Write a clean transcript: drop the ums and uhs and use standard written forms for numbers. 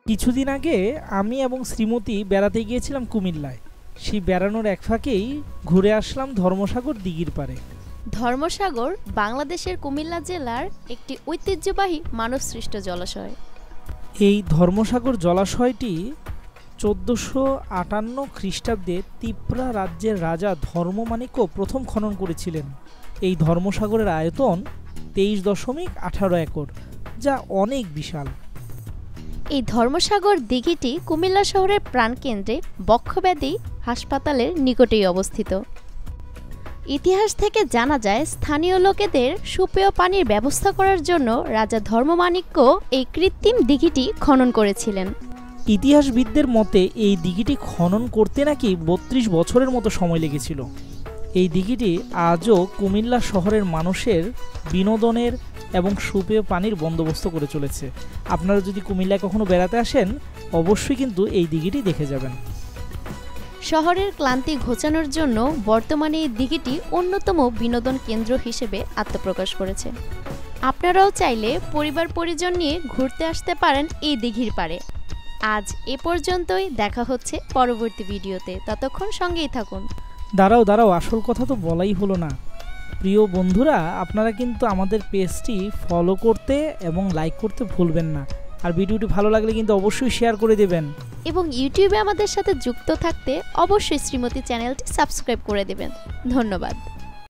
কিছুদিন আগে আমি এবং শ্রীমতী বেড়াতে গিয়েছিলাম কুমিল্লায়। সেই বেড়ানোর এক ফাঁকেই ঘুরে আসলাম ধর্মসাগর দিঘির পাড়ে। ধর্মসাগর বাংলাদেশের কুমিল্লা জেলার একটি ঐতিহ্যবাহী মানবসৃষ্ট জলাশয়। এই ধর্মসাগর জলাশয়টি 1458 খ্রিস্টাব্দে তিপ্রা রাজ্যের রাজা ধর্মমাণিক্য প্রথম খনন করেছিলেন। এই ধর্মসাগরের আয়তন 23.18 একর, যা অনেক বিশাল। এই ধর্মসাগর দিঘিটি কুমিল্লা শহরের প্রাণকেন্দ্রে বক্ষব্যাধি হাসপাতালের নিকটেই অবস্থিত। ইতিহাস থেকে জানা যায়, স্থানীয় লোকেদের সুপেয় পানির ব্যবস্থা করার জন্য রাজা ধর্মমাণিক্য এই কৃত্রিম দিঘিটি খনন করেছিলেন। ইতিহাসবিদদের মতে এই দিঘিটি খনন করতে নাকি 32 বছরের মতো সময় লেগেছিল। এই দিঘিটি আজও কুমিল্লা শহরের মানুষের বিনোদনের এবং সুপেয় পানির বন্দোবস্ত করে চলেছে। আপনারা যদি কুমিল্লায় কখনো বেড়াতে আসেন, অবশ্যই কিন্তু এই দিঘিটি দেখে যাবেন। শহরের ক্লান্তি ঘোচানোর জন্য বর্তমানে এই দিঘিটি অন্যতম বিনোদন কেন্দ্র হিসেবে আত্মপ্রকাশ করেছে। আপনারাও চাইলে পরিবার পরিজন নিয়ে ঘুরতে আসতে পারেন এই দিঘির পাড়ে। আজ এ পর্যন্তই, দেখা হচ্ছে পরবর্তী ভিডিওতে। ততক্ষণ সঙ্গেই থাকুন। দাঁড়াও, আসল কথা তো বলাই হলো না। প্রিয় বন্ধুরা, আপনারা কিন্তু আমাদের পেজটি ফলো করতে এবং লাইক করতে ভুলবেন না। আর ভিডিওটি ভালো লাগলে কিন্তু অবশ্যই শেয়ার করে দেবেন এবং ইউটিউবে আমাদের সাথে যুক্ত থাকতে অবশ্যই শ্রীমতী চ্যানেলটি সাবস্ক্রাইব করে দেবেন। ধন্যবাদ।